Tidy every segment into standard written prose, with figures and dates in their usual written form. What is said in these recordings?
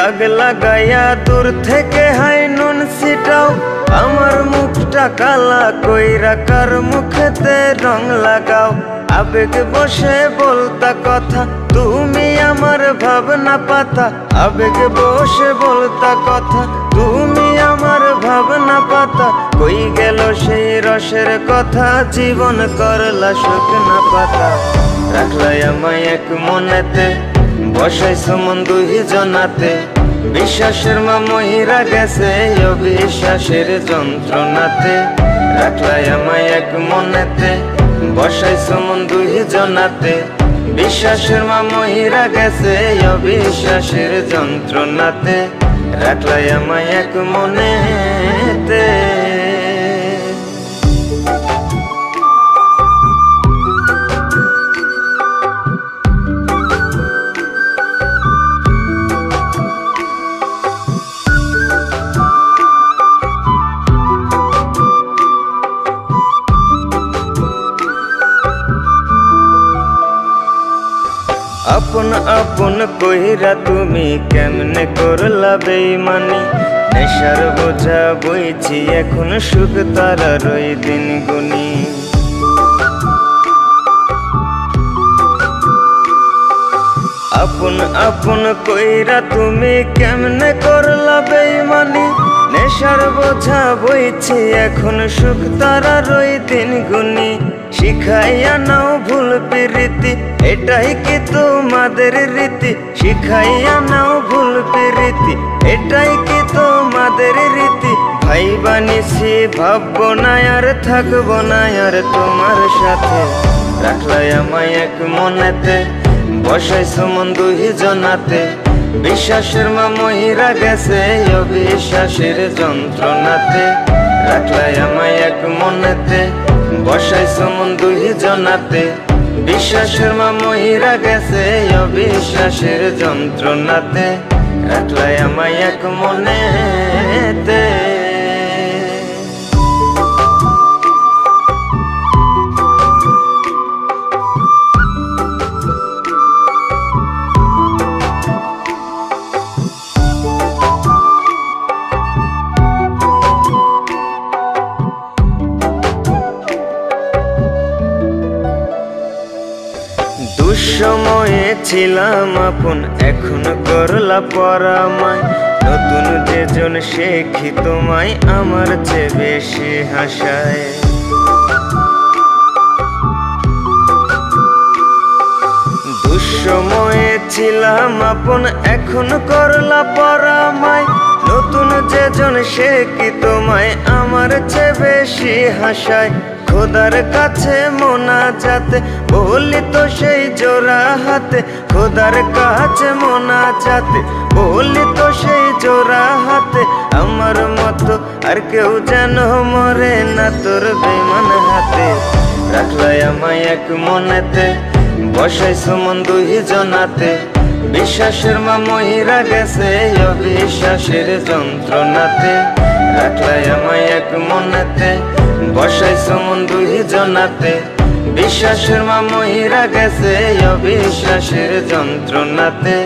দাগ লাগাইয়া দূর থেকে হাই নুন ছিটাও, আমার মুখটা কালা কইরা কার মুখেতে রং লাগাও। আবেগ বসে বলতা কথা, তুমি আমার ভাবনা পাতা। আবেগ বসে বলতা কথা, তুমি আমার ভাবনা পাতা। কই গেল সেই রসের কথা, জীবন করলা শুকনা পাতা। রাখলাই আমায় এক মনেতে, বসাইছো মন দুই জনাতে। বিশ্বাসের মা মহিরা গেছে অবিশ্বাসের যন্ত্রণাতে। রাখলাই আমায় এক মনেতে, বসাইছো মন দুই জনাতে। বিশ্বাসের মা মহিরা গেছে অবিশ্বাসের যন্ত্রণাতে। রাখলাই আমায় এক মনেতে। আপন আপন কইরা তুমি কেমনে করলা বেইমানি। নেশার বোঝা বইছি এখন সুখ তারার ওই দিন গুনি। আপন আপন কইরা তুমি কেমনে করলা বেইমানি। নেশার বোঝা বইছি এখন সুখ তারার ওই দিন গুনি। শিখাইয়া নাও ভুল প্রীতি, এটাই কি তোমাদের রীতি। শিখাইয়া নাও ভুল প্রীতি, এটাই কি তোমাদের রীতি। ভাই বানিছি ভাববো না আর থাকবো না আর তোমার সাথে। রাখলাই আমায় এক মনেতে, বসাইছো মন দুই জনাতে। বিশ্বাসের মা মহিরা গেছে অবিশ্বাসের যন্ত্রণাতে। রাখলাই আমায় এক মনেতে, বসাইছো মন দুই জনাতে। বিশ্বাসের মা মহিরা গেছে অবিশ্বাসের যন্ত্রণাতে। রাখলাই আমায় এক মনেতে। দুঃসময়ে ছিলাম আপন, এখন করলা পরামায়। নতুন যেজন শেখি তোমায় আমার চেয়ে বেশি হাসায়। দুঃসময়ে ছিলাম আপন, এখন করলা পরামায়। নতুন যেজন শেখি তোমায় আমার চেয়ে বেশি হাসায়। খোদার কাছে মোনাজাতে বলি তো সেই জোড়া হাতে। খোদার কাছে মোনাজাতে বলি তো সেই জোড়া হাতে। আমার মতো আর কেউ যেন মরে না তোর বেমান হাতে। রাখলাই আমায় এক মনেতে, বসাইছো মন দুই জনাতে। বিশ্বাসের মা মহিরা গেছে অবিশ্বাসের যন্ত্রণাতে। রাখলাই আমায় এক মনেতে, বসাইছো মন দুই জনাতে। বিশ্বাসের মা মহিরা গেছে অবিশ্বাসের যন্ত্রণাতে।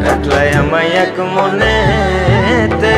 রাখলাই আমায় এক মনেতে।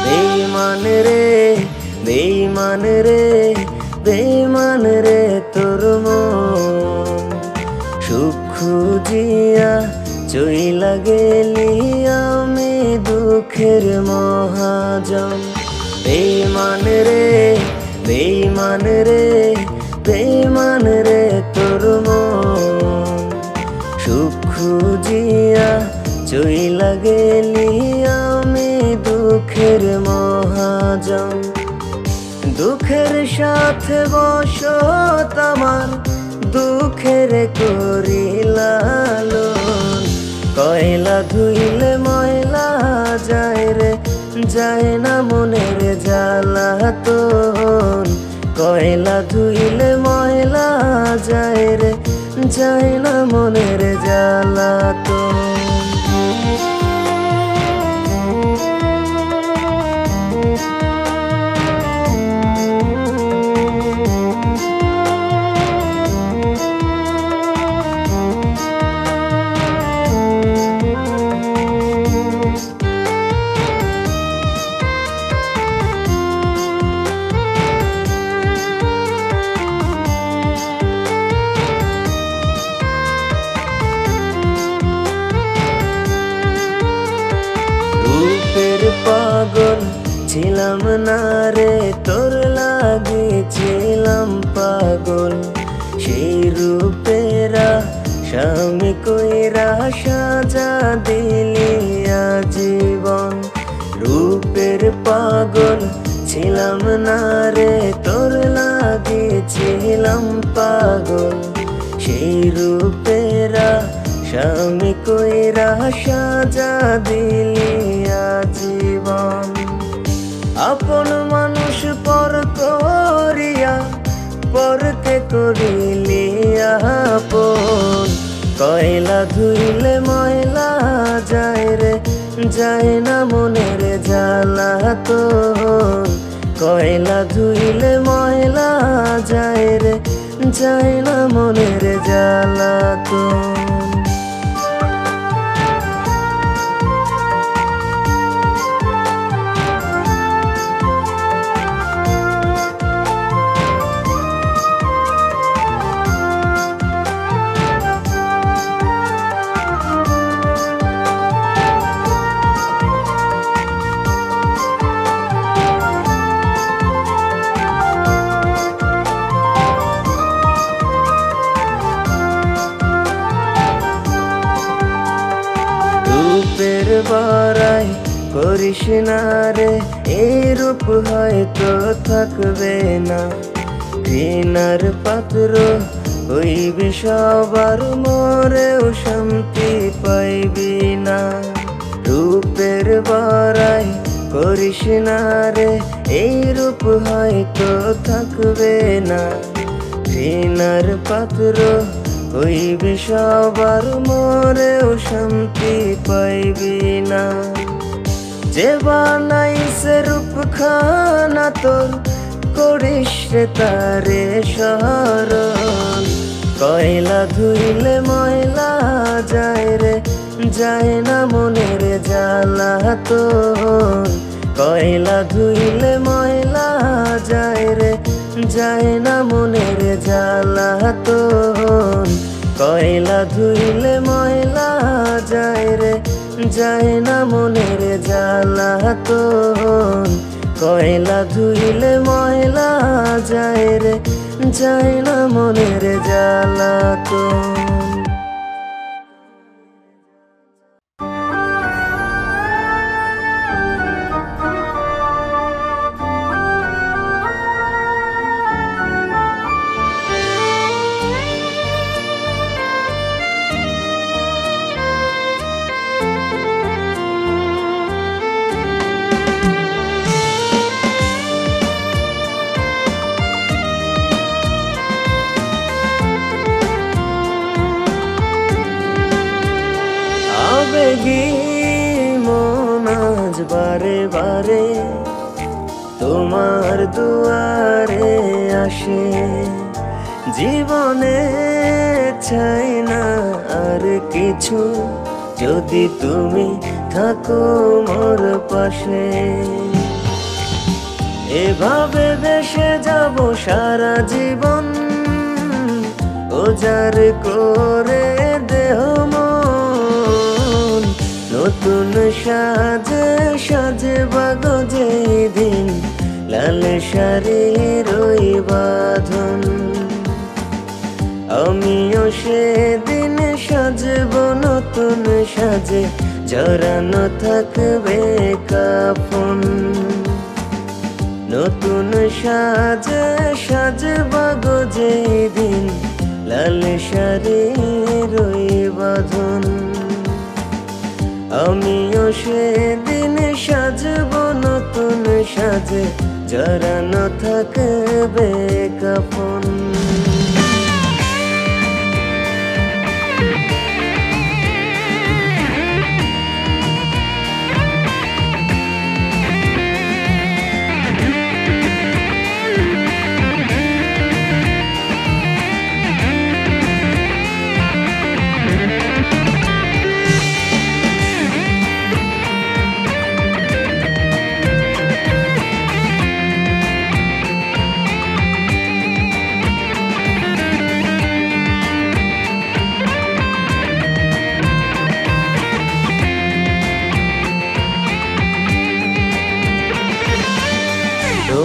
বেঈমান রে বেঈমান রে বেঈমান রে তোর মন সুখ খুঁজিয়া চইলা গেলি আমি দুঃখের মহাজন। বেঈমান রে বেঈমান রে বেঈমান রে তোর মন সুখ খুঁজিয়া চইলা গেলি আমি জন। দুঃখের সাথে বসত আমার, দুঃখের করি লালন। কয়লা ধুইলে ময়লা যায় রে, যায় না মনের জ্বালাতন। কয়লা ধুইলে ময়লা যায় রে, যায় না মনের জ্বালাতন। পাগল ছিলাম না রে, তোর লাগে ছিলাম পাগল। সেই রূপেরা স্বামী কইরা সাজা দিলি আজীবন। রূপের পাগল ছিলাম না রে, তোর লাগে ছিলাম পাগল। সেই রূপেরা স্বামী কইরা সাজা দিলি আজীবন। আপন মানুষ পর করিয়া পরকে করিলি আপন। কয়লা ধুইলে ময়লা যায় রে, যায় না মনের জ্বালাতন। কয়লা ধুইলে ময়লা যায় রে, যায় না মনের জ্বালাতন। রূপের বড়াই করিস না রে, এই রূপ হয়তো থাকবে না। ঘৃণার পাত্র হইবি সবার, মরেও শান্তি পাইবি না। রূপের বড়াই করিস না রে, এই রূপ হয়তো থাকবে না। ঘৃণার পাত্র হইবি সবার, মরেও শান্তি পাইবি না। যে বানাইছে রূপখানা তোর, করিস রে তারে স্মরণ। কয়লা ধুইলে ময়লা যায় রে, যায় না মনের জ্বালাতন। কয়লা ধুইলে ময়লা যায় রে, যায় না মনের জ্বালাতন। কয়লা ধুইলে ময়লা যায় রে, যায় না মনের জ্বালাতন। কয়লা ধুইলে ময়লা যায় রে, যায় না মনের জ্বালাতন। মন আজ বারে বারে তোমার দুয়ারে আসে। জীবনে চাই না আর কিছু, যদি তুমি থাকো মোর পাশে। এভাবে ভেসে যাব সারা জীবন, উজাড় করে দেহ মন। নতুন সাজে সাজে বাগো যেদিন, লাল শাড়ির ওই বাঁধন। আমিও সেদিন সাজব নতুন সাজে, জড়ানো থাকবে কাফন। নতুন সাজে সাজবাগ যেদিন লাল শাড়ির ওই বাঁধন আমিও সেদিন সাজব নতুন সাজে জড়ানো থাকবে কাফন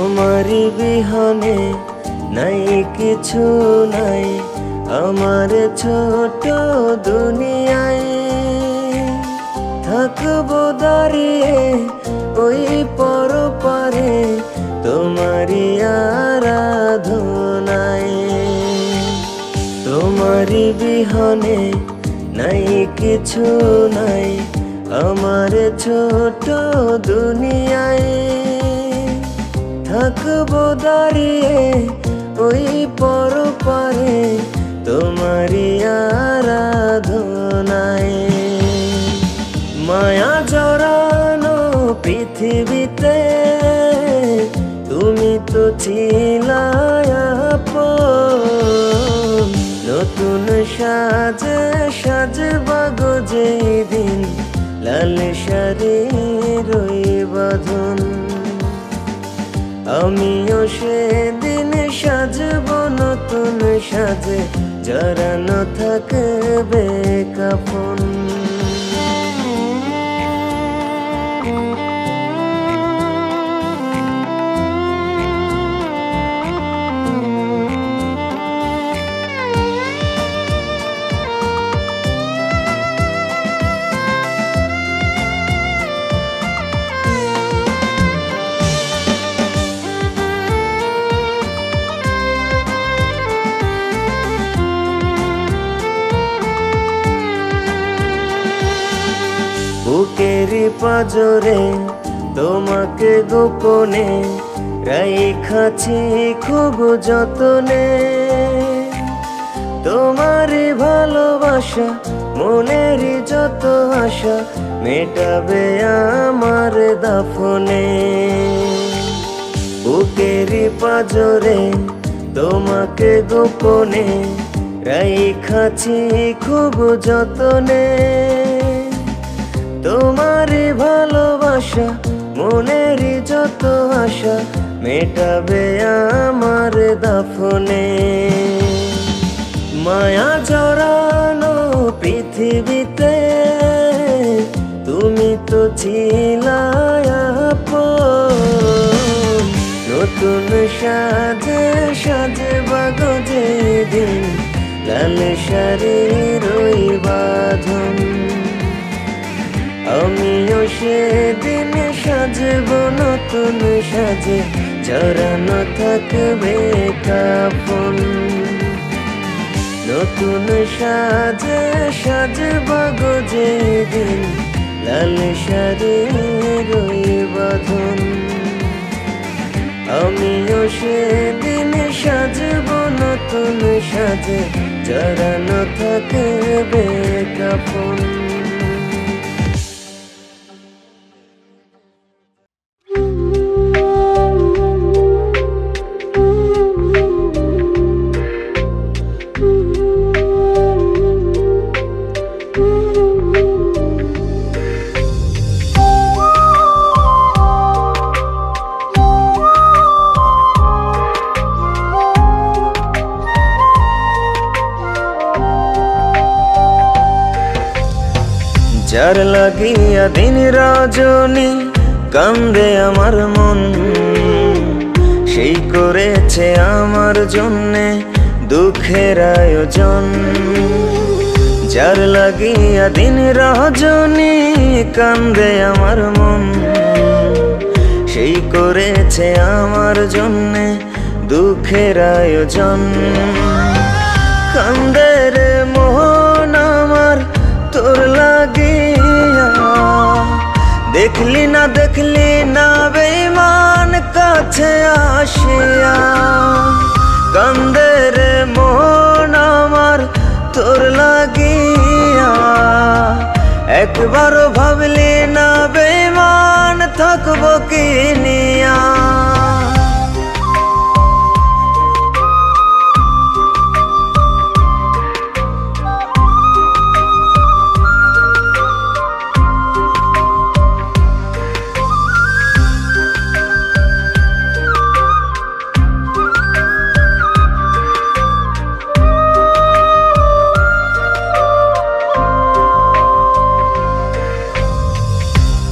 তোমারি বিহনে নাই কিছু নাই আমার ছোট দুনিয়ায় থাকবো দাঁড়িয়ে ওই পরপারে তোমারি আরাধনায় তোমারি বিহনে নাই কিছু নাই আমার ছোট দুনিয়ায় থাকবো দাঁড়িয়ে ওই পরপারে তোমারি আরাধনায় মায়া জড়ানো পৃথিবীতে তুমি তো ছিলাই আপন নতুন সাজে সাজবাগ যেদিন লাল শাড়ির ওই বাঁধন আমিও সেদিন সাজব নতুন সাজে জড়ানো থাকবে কাফন বুকেরি পাজরে তোমাকে গোপনে রাইখাছি খুব যতনে তোমারই ভালোবাসা মনেরই যত আশা মেটাবে আমার দাফনে বুকেরি পাজরে তোমাকে গোপনে রাইখাছি খুব যতনে তোমারই ভালোবাসা মনেরই যত আশা মেটাবে আমার দাফনে মায়া জড়ানো পৃথিবীতে তুমি তো ছিলাই আপন নতুন সাজে সাজবাগ যেদিন লাল শাড়ির ওই বাঁধন আমিও সেদিন সাজব নতুন সাজে জড়ানো থাকবে কাফন নতুন সাজে সাজবাগ যেদিন লাল শাড়ির ওই বাঁধন আমিও সেদিন সাজব নতুন সাজে জড়ানো থাকবে কাফন যার লাগিয়া দিন রজনী কান্দে আমার মন সেই করেছে আমার জন্যে দুঃখের আয়োজন যার লাগিয়া দিন রজনী কান্দে আমার মন সেই করেছে আমার জন্যে দুঃখের আয়োজন। কান্দে রে মন আমার তোর লাগিয়া, দেখলি না বেঈমান কাছে আসিয়া। কান্দে রে মন আমার তোর লাগিয়া, একবারও ভাবলি না বেঈমান থাকবো কি নিয়া।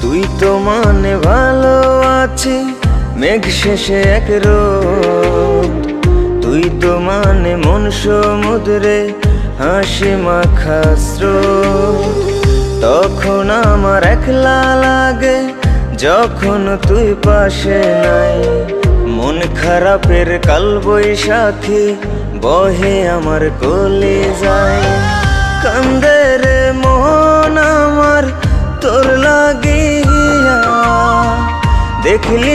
তুই তো মানে ভালো আছি মেঘ শেষে এক রোদ, তুই তো মানে মন সমুদ্রে হাসি মাখা স্রোত। তখন আমার একলা লাগে যখন তুই পাশে নাই, মন খারাপের কালবৈশাখী বহে আমার কলিজায়। কান্দে রে মন আমার তোর লাগিয়া, দেখলি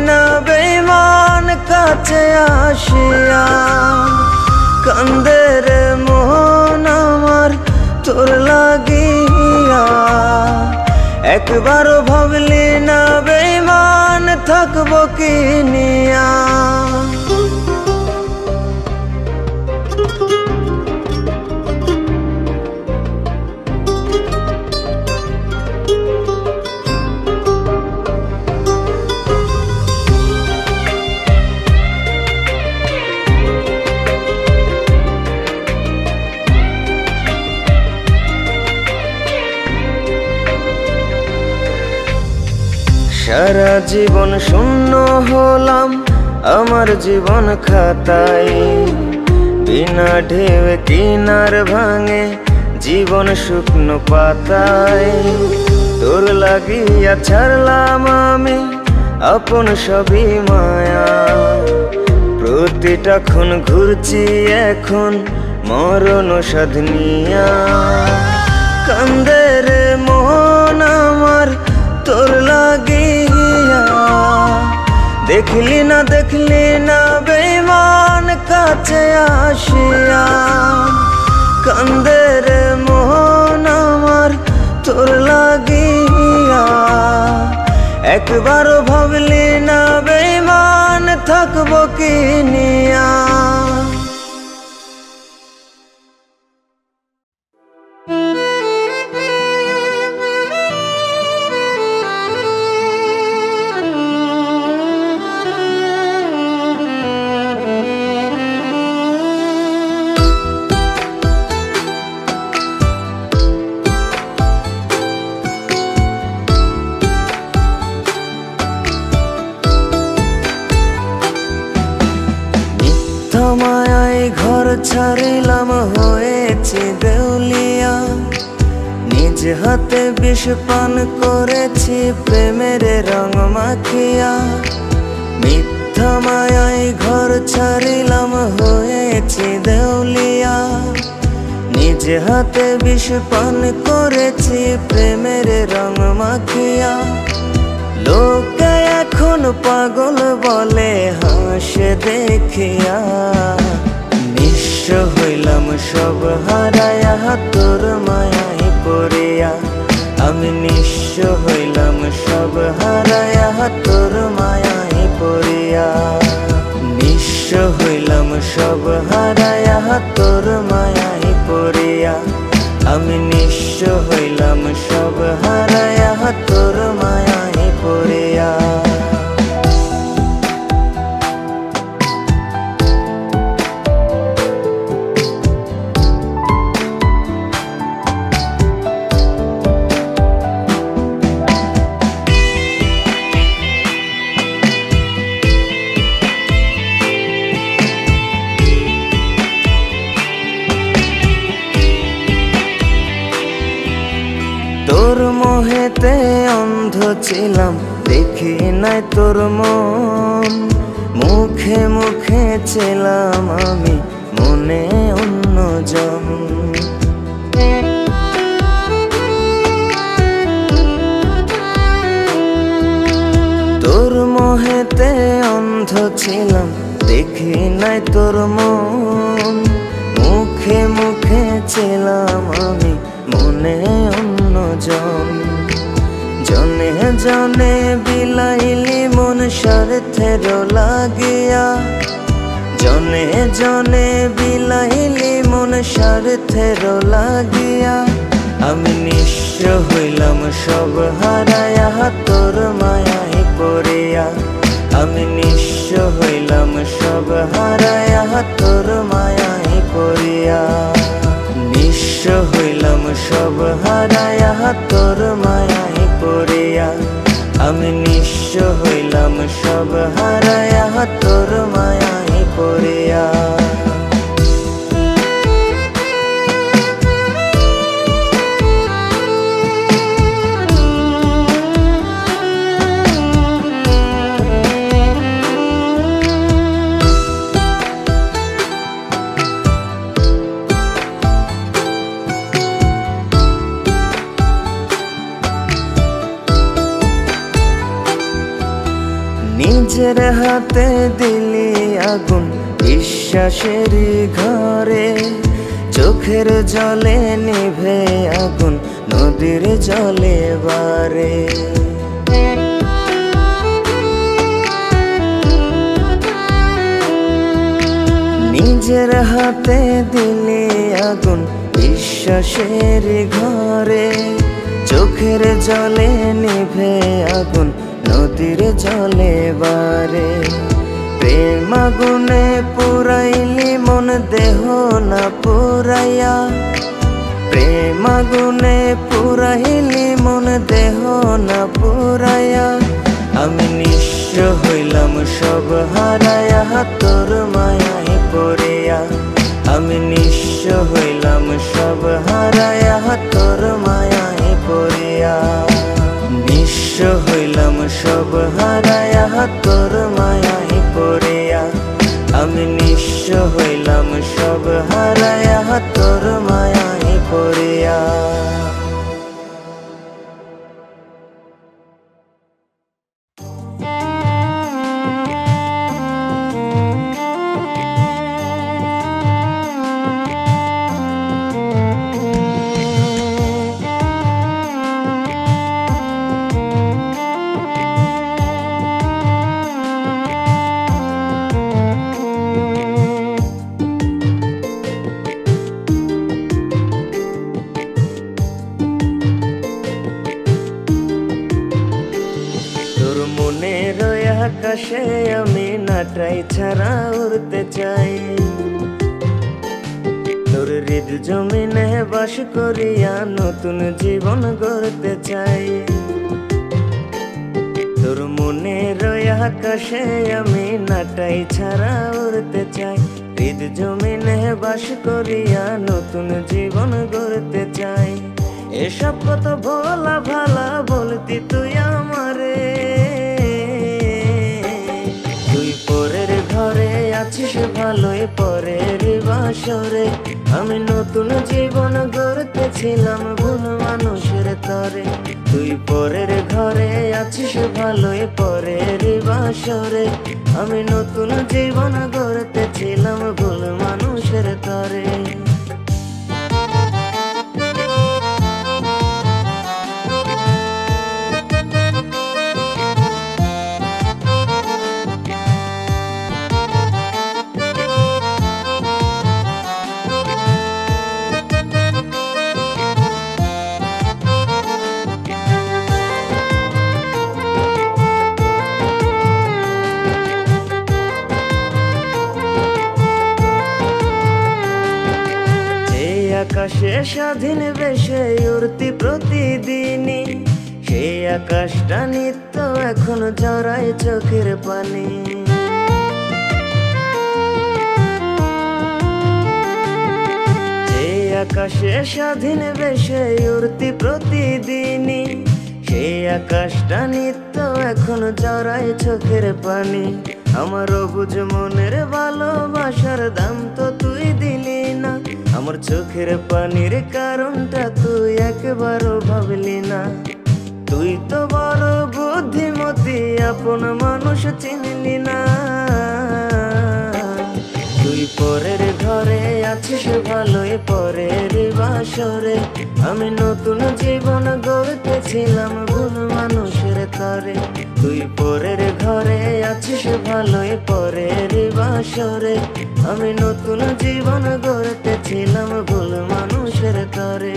না বেঈমান কাছে আসিয়া। কান্দে রে মন আমার তোর লাগিয়া, একবারও ভাবলি না বেঈমান থাকবো কি নিয়া। সারা জীবন শূন্য হলাম আমার জীবন খাতায়, বিনা ঢেউ কিনার ভাঙে জীবন শুকনো পাতায়। তোর লাগিয়া ছাড়লাম আমি আপন সবই মায়া, প্রতিটা ক্ষণ ঘুরছি এখন মরণ সাধনিয়া। কান্দে রে মন আমার তোর লাগিয়া, দেখলি না বেঈমান কাছে আসিয়া। কান্দে রে মন আমার তোর লাগিয়া, একবারও ভাবলি না বেঈমান থাকবো কি নিয়া। মায়ায় ঘর ছাড়িলাম হয়েছি দেউলিয়া, নিজ হাতে বিষ পান করেছি প্রেমের রং মাখিয়া। মিথ্যা মায়ায় ঘর ছাড়িলাম হয়েছি দেউলিয়া, নিজ হাতে বিষ পান করেছি প্রেমের রং মাখিয়া। লোকে এখন পাগল বলে হাসে দেখিয়া, নিঃস্ব হইলাম সব হারায়া তোর মায়ায় পড়িয়া। আমি নিঃস্ব হইলাম সব হারায়া তোর মায়ায় পড়িয়া। নিঃস্ব হইলাম সব হারায়া তোর মায়ায় পড়িয়া। আমি নিঃস্ব হইলাম সব হারায়া তোর মায়ায় পড়িয়া। তোর মোহেতে অন্ধ ছিলাম, দেখি নাই তোর মন, মুখে মুখে ছিলাম আমি মনে অন্যজন। তোর মোহেতে অন্ধ ছিলাম, দেখি নাই তোর মন, মুখে মুখে ছিলাম আমি মনে অন্যজন। জনে জনে বিলাইলি মন স্বার্থের লাগিয়া, জনে জনে বিলাইলি মন স্বার্থের লাগিয়া। আমি নিঃস্ব হইলাম সব হারায়া তোর মায়ায় পড়িয়া, আমি নিঃস্ব হইলাম সব হারায়া তোর মায়ায় পড়িয়া। নিঃস্ব হইলাম সব হারায়া তোর মায়ায় পড়িয়া, আমি নিঃস্ব হইলাম সব হারায়া তোর মায়ায় পড়িয়া। নিজের হাতে দিলি আগুন বিশ্বাসের ঘরে, চোখের জলে নিভে আগুন নদীর জলে বারে। নিজের হাতে দিলি আগুন বিশ্বাসের ঘরে, চোখের জলে নিভে আগুন নদীর জলে বারে। প্রেম আগুনে পুরাইলি মন দেহ না পুরাইয়া, প্রেম আগুনে পুরাইলি মন দেহ না পুরাইয়া। আমি নিঃস্ব হইলাম সব হারায়া তোর মায়ায় পড়িয়া, আমি নিঃস্ব হইলাম সব হারায়া তোর মায়ায় পড়িয়া। নিঃস্ব হইলাম সব হারায়া তোর মায়ায় পড়িয়া, আমি নিঃস্ব হইলাম সব হারায়া তোর মায়ায় পড়িয়া। আকাশে আমি নাটাই ছাড়া উড়তে চাই, তোর হৃদ জমিনে বাস করিয়া নতুন জীবন গড়তে চাই। তোর মনের আকাশে আমি নাটাই ছাড়া উড়তে চাই, হৃদ জমিনে বাস করিয়া নতুন জীবন গড়তে চাই। এসব কত ভোলা ভালা বলতি তুই আমারে, পরের ঘরে আছিস ভালোই পরের বাসরে। আমি নতুন জীবন গড়তেছিলাম ভুল মানুষের তরে, তুই পরের ঘরে আছিস ভালোই পরের বাসরে। আমি নতুন জীবন গড়তেছিলাম ভুল মানুষের তরে। আকাশে স্বাধীন বেশে উড়তি প্রতিদিনই, সেই আকাশটা নিত্য এখন জড়ায় চোখের পানি। সেই আকাশে স্বাধীন বেশে উড়তি প্রতিদিনই, সেই আকাশটা নিত্য এখন জড়ায় চোখের পানি। আমার অবুঝ মনের ভালোবাসার দাম তো তুই দিলি না, আমার চোখের পানির কারণটা তুই একবারও ভাবলি না। তুই তো বড় বুদ্ধিমতী, আপন মানুষ চিনলি না। তুই পরের ঘরে আছিস ভালোই, পরের বাসরে আমি নতুন জীবন গড়তেছিলাম ভুল মানুষের তরে। তুই পরের ঘরে আছিস ভালোই, পরের বাসরে আমি নতুন জীবন গড়তেছিলাম ভুল মানুষের তরে।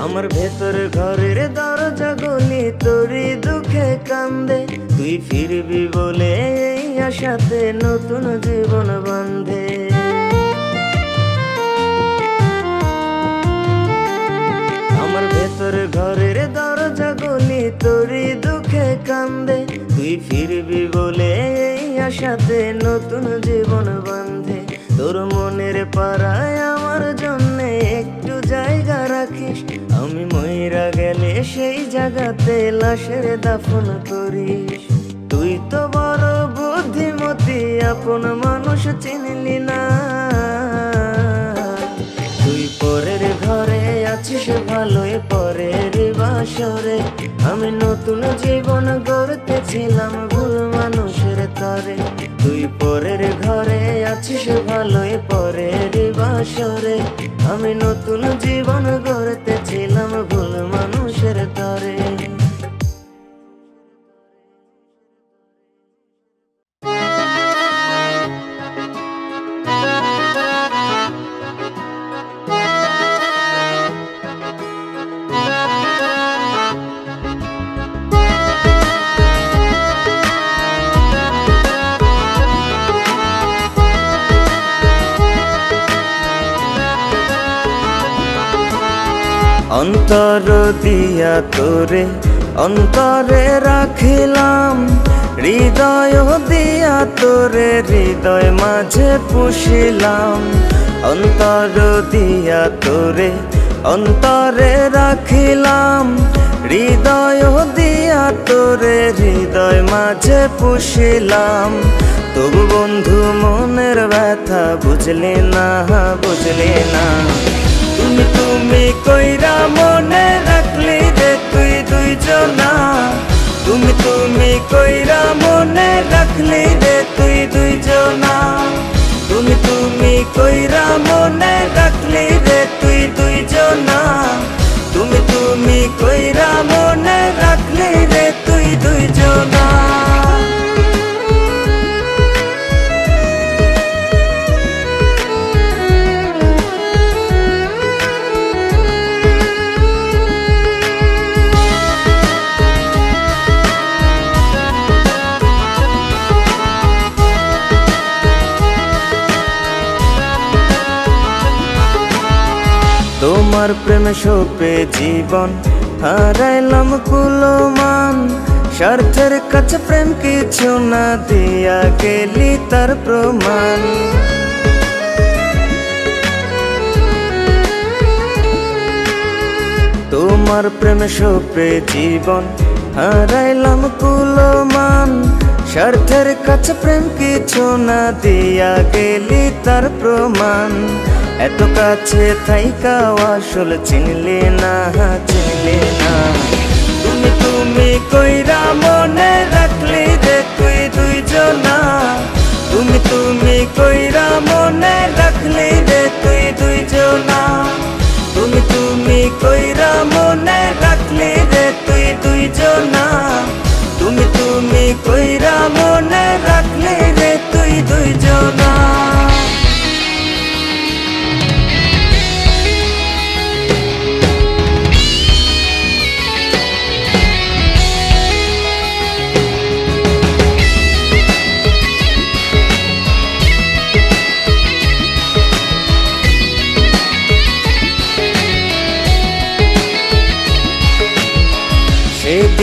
আমার ভেতর ঘরের দরজা গলি তোরই দুঃখে কান্দে, তুই ফিরবি বলে এই আশাতে নতুন জীবন বান্ধে। আমার ভেতর ঘরের দরজা গলি তোরই দুঃখে কান্দে, তুই ফিরবি বলে এই আশাতে নতুন জীবন বান্ধে। তোর মনের পাড়ায় আমার জন্য একটু জায়গা রাখিস, আমি মইরা গেলে সেই জায়গাতে লাশের দাফন করিস। তুই তো বড় বুদ্ধিমতী, আপন মানুষ চিনলি না। তুই পরের ঘরে আছিস ভালোই, পরের বাসরে আমি নতুন জীবন গড়তেছিলাম ভুল মানুষের তরে। তুই পরের ঘরে আছিস ভালোই, পরের বাসরে আমি নতুন জীবন গড়তেছিলাম ভুল মানুষের তরে। অন্তর দিয়া তোরে অন্তরে রাখিলাম, হৃদয় দিয়া তোরে হৃদয় মাঝে পুষিলাম। অন্তর দিয়া তোরে অন্তরে রাখিলাম, হৃদয় দিয়া তোরে হৃদয় মাঝে পুষিলাম। তবু বন্ধু মনের ব্যথা বুঝলি না, বুঝলি না। তুমি তুমি কইরা মনে রাখলি রে তুই দুইজনা, তুমি তুমি কইরা মনে রাখলি রে তুই দুইজনা। তুমি তুমি কইরা মনে রাখলি রে তুই দুইজনা, তুমি তুমি কইরা মনে রাখলি রে তুই দুইজনা। তোমার প্রেম শোপে জীবন হারাইলাম কুলমান, স্বার্থের কাছে প্রেম কিছু না দিয়া গেলি তার প্রমাণ। তোমার প্রেম শোপে জীবন হারাইলাম কুলমান, স্বার্থের কাছে প্রেম কিছু না দিয়া গেলি তার প্রমাণ। এত কাছে থাইকাও আসল চিনলি না, চিনলি না। তুমি তুমি কইরা মনে রাখলি রে তুই দুইজনা, তুমি তুমি কইরা মনে রাখলি রে তুই দুইজনা। তুমি তুমি কইরা মনে রাখলি রে তুই দুইজনা, তুমি তুমি কইরা মনে রাখলি রে তুই দুইজনা।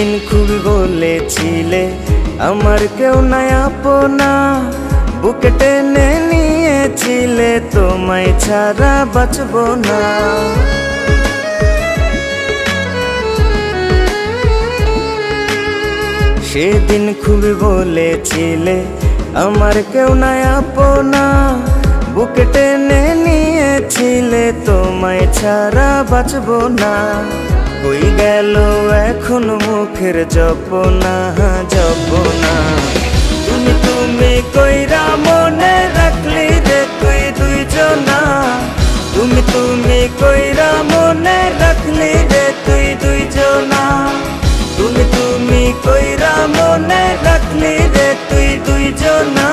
সেদিন খুব বলেছিলে আমার কেউ নাই আপনা, বুকে টেনে নিয়েছিলে তোমায় ছাড়া বাঁচবো না। সেদিন খুব বলেছিলে আমার কেউ নাই আপনা, বুকে টেনে নিয়েছিলে তোমায় ছাড়া বাঁচবো না। কই গেল এখন মুখের জপনা জপনা, তুমি তুমি কইরা মনে রাখলি রে তুই দুইজনা, তুমি তুমি কইরা মনে রাখলি রে তুই দুইজনা, তুমি তুমি কইরা মনে রাখলি রে তুই দুইজনা,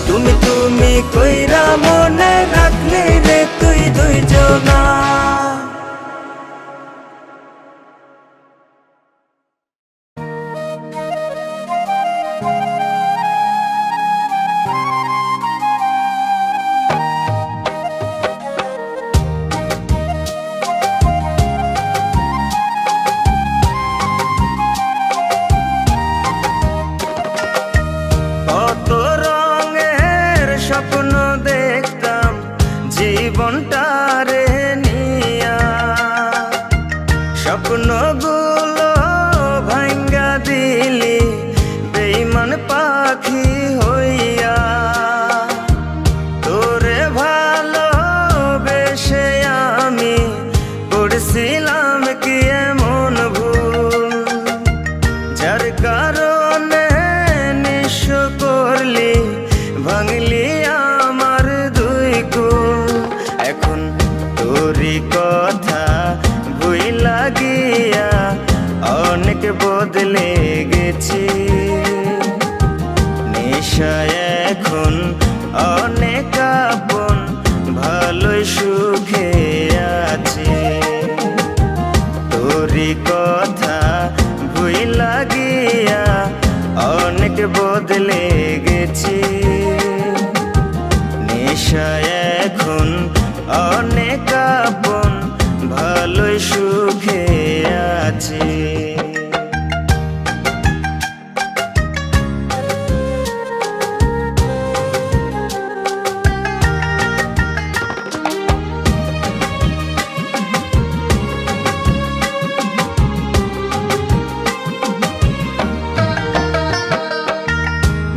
তুমি তুমি কইরা মনে রাখলি রে তুই দুইজনা। কত রঙের স্বপ্ন দেখতাম জীবনটারে নিয়া, স্বপ্নগুলো ভাঙ্গা দিলি বেঈমান পাখি হইয়া। তোরে ভালোবেসে আমি করছিলাম কি এমন ভুল, যার কারণে নিঃস্ব করলি ভাঙলি আমার দুই কুল। এখন তোরই কথা ভুইলা গিয়া অনেক বদলে গেছি, নেশায় এখন অনেক আপন ভালোই সুখে আছি। তোরই কথা ভুইলা গিয়া অনেক বদলে গেছি, নেশায় এখন অনেক আপন ভালোই সুখে আছি।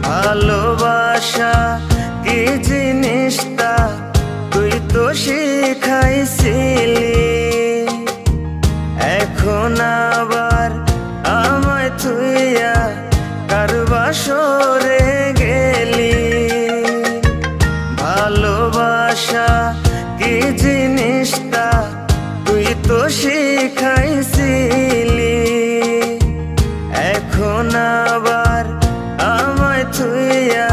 ভালোবাসা কি জিনিসটা তুই তো শিখাইছিলি, এখন আবার আমায় তুইয়া কার বাসরে গেলি। ভালোবাসা কি জিনিসটা তুই তো শিখাইছিলি, এখন আবার আমায় তুইয়া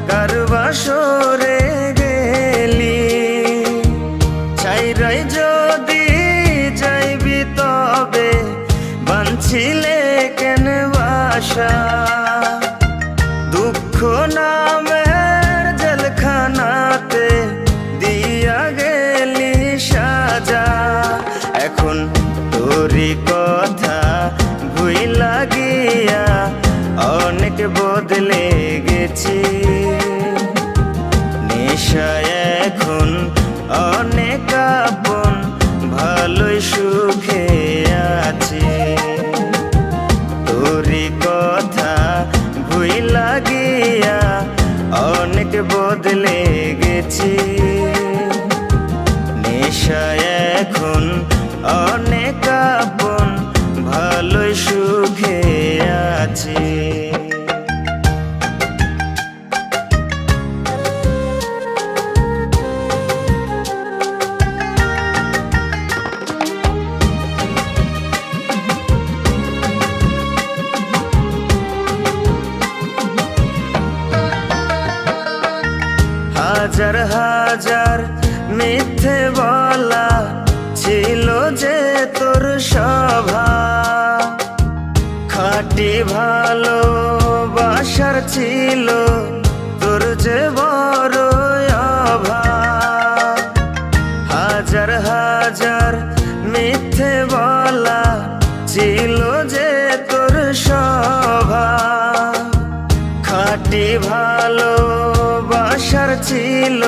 কার বাসরে গেলি। ছাইরাই যদি যাইবি তবে বানছিলে কেন বাসা, দুঃখ নামের জেলখানাতে দিয়া গেলি সাজা। এখন তোরই কথা ভুইলা গিয়া অনেক বদলে গেছি, নেশায় এখন অনেক আপন ভালোই সুখে আছি। তোরই কথা ভুইলা গিয়া অনেক বদলে গেছি, নেশায় এখন অনেক আপন ভালোই সুখে আছি। হাজার হাজার মিথ্যে বলা ছিল যে তোর স্বভাব, খাঁটি ভালোবাসার ছিল তোর যে বড় অভাব। হাজার হাজার মিথ্যে বলা ছিল যে খাঁটি ভালোবাসার ছিল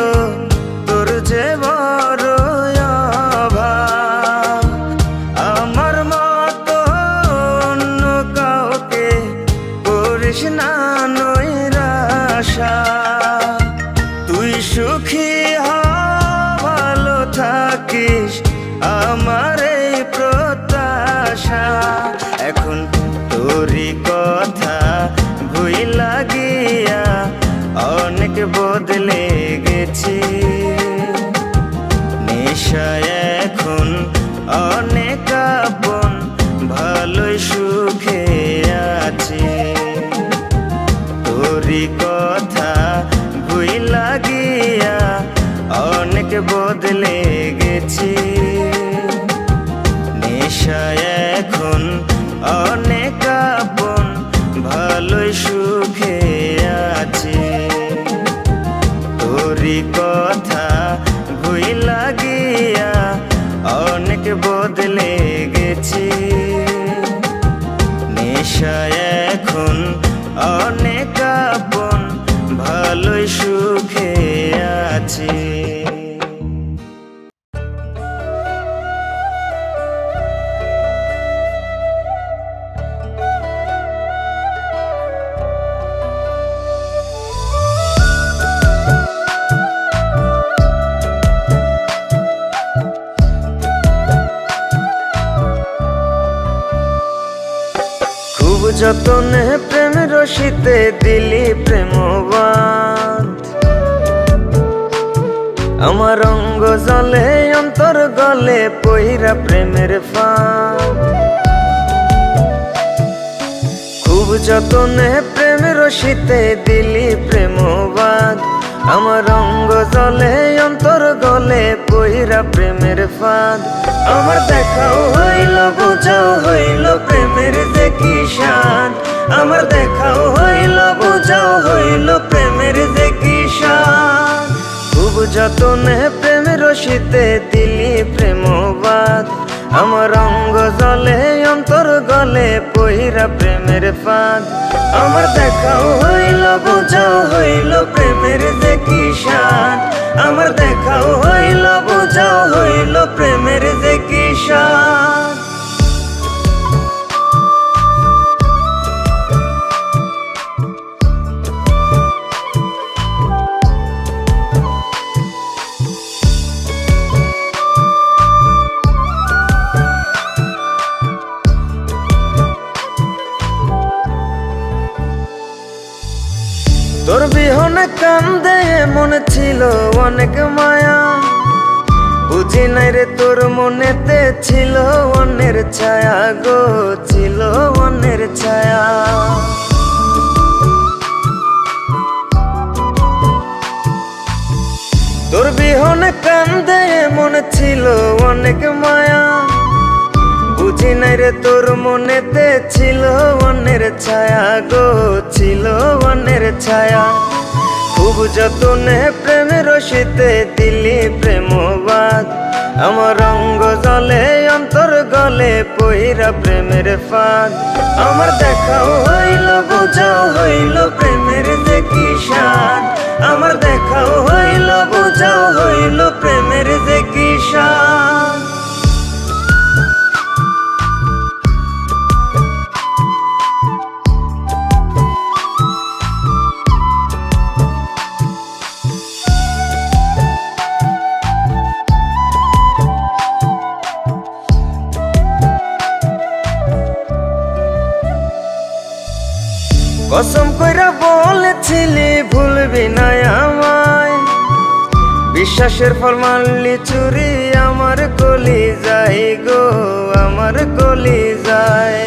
তোর যে বড় অভাব। আমার মতো অন্য কাউকে করিস না নৈরাশা। তুই সুখী হ, ভালো থাকিস, আমার এই প্রত্যাশা। এখন তোরই কথা ভুইলা গিয়া অনেক বদলে গেছি। নেশায় এখন অনেক আপন, ভালোই সুখে আছি। তোরই কথা ভুইলা গিয়া অনেক বদলে গেছি। নেশায় এখন অনেক আপন, ভালোই সুখে আছি। তোরই কথা ভুইলা গিয়া অনেক বদলে গেছি। নেশায় এখন অনেক আপন, ভালোই সুখে আছি। খুব যতনে প্রেম রশিতে দিলি প্রেমবাদ। আমার অঙ্গ জলে অন্তর গলে পইরা প্রেমের ফাঁদ। খুব যতনে প্রেম রশিতে দিলি প্রেমবাদ। আমার অঙ্গ জলে অন্তর গলে পইরা প্রেমের ফাঁদ। আমার দেখাও হইল, বুঝাও হইল প্রেমের যে কি শান। আমার দেখাও হইল, বুঝাও হইল প্রেমের যে কি শান। খুব যতনে প্রেম রশিতে দিলি প্রেমবাদ। আমার অঙ্গ জলে অন্তর গলে পইরা প্রেমের ফাঁদ। আমার দেখাও হইল, বুঝাও হইল প্রেমের যে কি শান। আমার দেখাও হইল, বুঝাও হইল প্রেমের যে কি শান। তোর বিহনে কান্দে মন ছিল অনেক মায়া। বুঝি নাই রে তোর মনেতে ছিল অন্যের ছায়া গো, ছিল অন্যের ছায়া। তোর বিহনে কান্দে মন ছিল অনেক মায়া। বুঝি নাই রে তোর মনেতে ছিল অন্যের ছায়া গো, ছিল অন্যের ছায়া। খুব যতনে প্রেম রশিতে দিলি প্রেমবাদ। আমার অঙ্গ জলে অন্তর গলে পইরা প্রেমের ফাঁদ। আমার দেখাও হইল, বুঝাও হইল প্রেমের যে কি শান। আমার দেখাও হইল, বুঝাও হইল প্রেমের যে কি শান। কসম কইরা বলেছিলি ভুলবি না আমায়। বিশ্বাসের ফল মানলি চুরি আমার কলি যায় গো, আমার কলি যায়।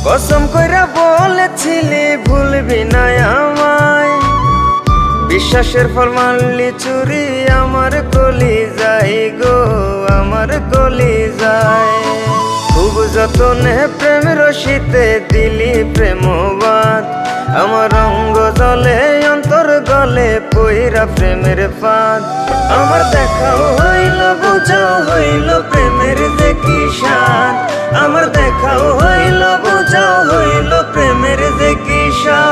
কসম কইরা বলেছিলি ভুলবি না আমায়। বিশ্বাসের ফল মানলি চুরি আমার কলি যায় গো, আমার কলি যায়। খুব যতনে প্রেম রশিতে দিলি প্রেমবাদ। আমার অঙ্গ জলে অন্তর গলে পইরা প্রেমের ফাঁদ। আমার দেখাও হইল, বুঝাও হইল প্রেমের যে কি শান। আমার দেখাও হইল বুঝাও হইল প্রেমের যে কিসা।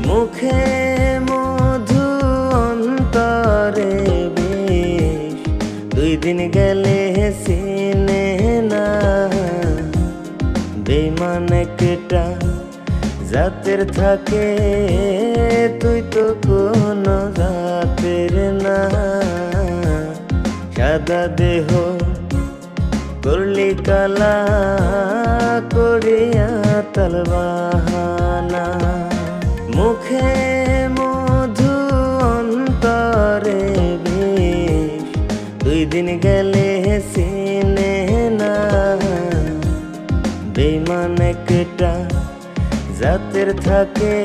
মুখে মধু অন্তরে বিষ, 2 দিন গেলে চিনে না। বেঈমান একটা জাতের থাকে, তুই তো কোনো জাতের না। সাদা দেহ করলি কালা করিয়া তালবাহানা। মুখে মধু অন্তরে বিষ, 2 দিন গেলে চিনে না। বেঈমান একটা জাতের থাকে,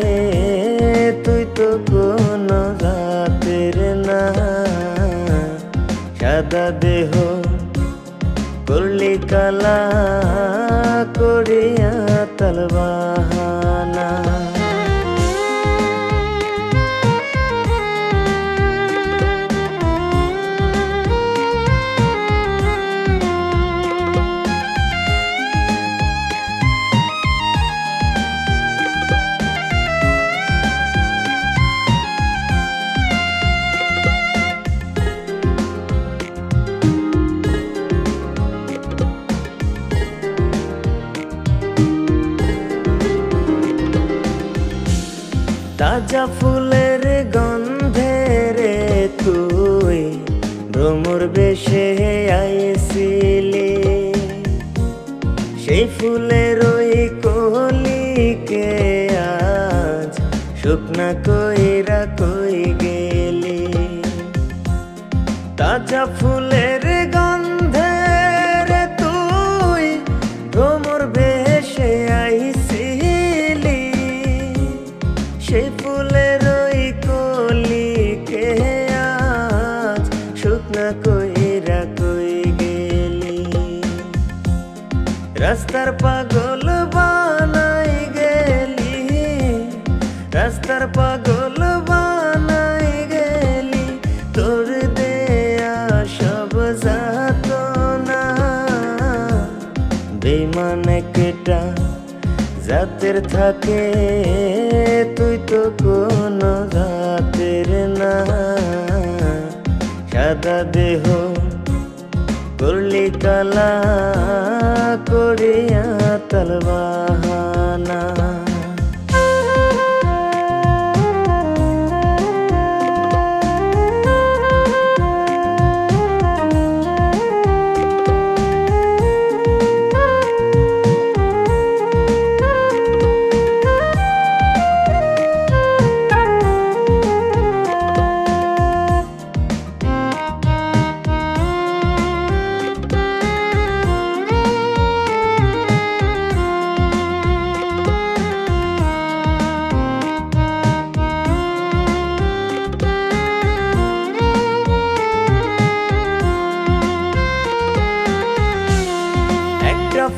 তুই তো কোনো জাতের না। সাদা দেহ করলি কালা করিয়া তালবাহানা। তাজা ফুলের গন্ধে রে তুই ভ্রমর বেশে আইছিলি। সেই ফুলের ওই কলিকে আজ শুকনা কইরা কই গেলি। তাজা ফুলের গন্ধে রে তুই ভ্রমর বেশে আইছিলি। সেই ফুলের ওই কলিকে আজ শুকনা কইরা কই গেলি। রাস্তার পাগল বানাই গেলি, রাস্তার পাগল বানাই গেলি। তোর দেয়া সব যাতনা, বেঈমান একটা জাতের থাকে, তুই তো কোনো জাতের না। সাদা দেহ করলি কালা করিয়া তালবাহানা।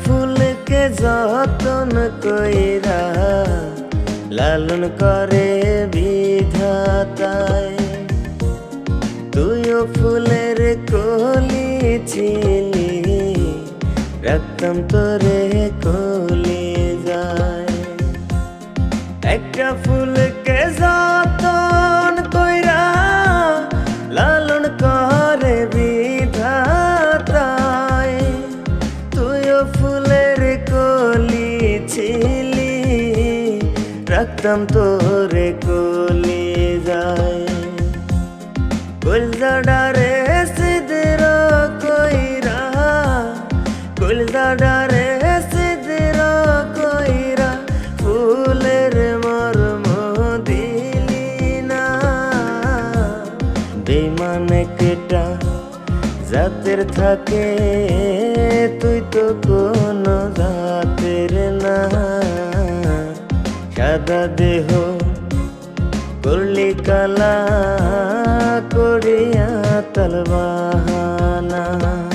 ফুলকে যতন কইরা লালন করে বিধাতায়, তুইও ফুলের কলি ছিলি, রাখতাম তোরে কলি যায়। একটা ফুলকে যতন কইরা লালন করে বিধাতায়, তুইও ফুলের কলি ছিলি, রাখতাম তোরে কলি যায়। কলজাডারে সিদর কইরা, কলজাডারে সিদর কইরা, ফুলের মর্ম দিলি না। বেঈমান একটা জাতের থাকে, তুই তো কোনো রাতের না। সাদা দেহ করলি কালা, করিয়া তাল বাহানা।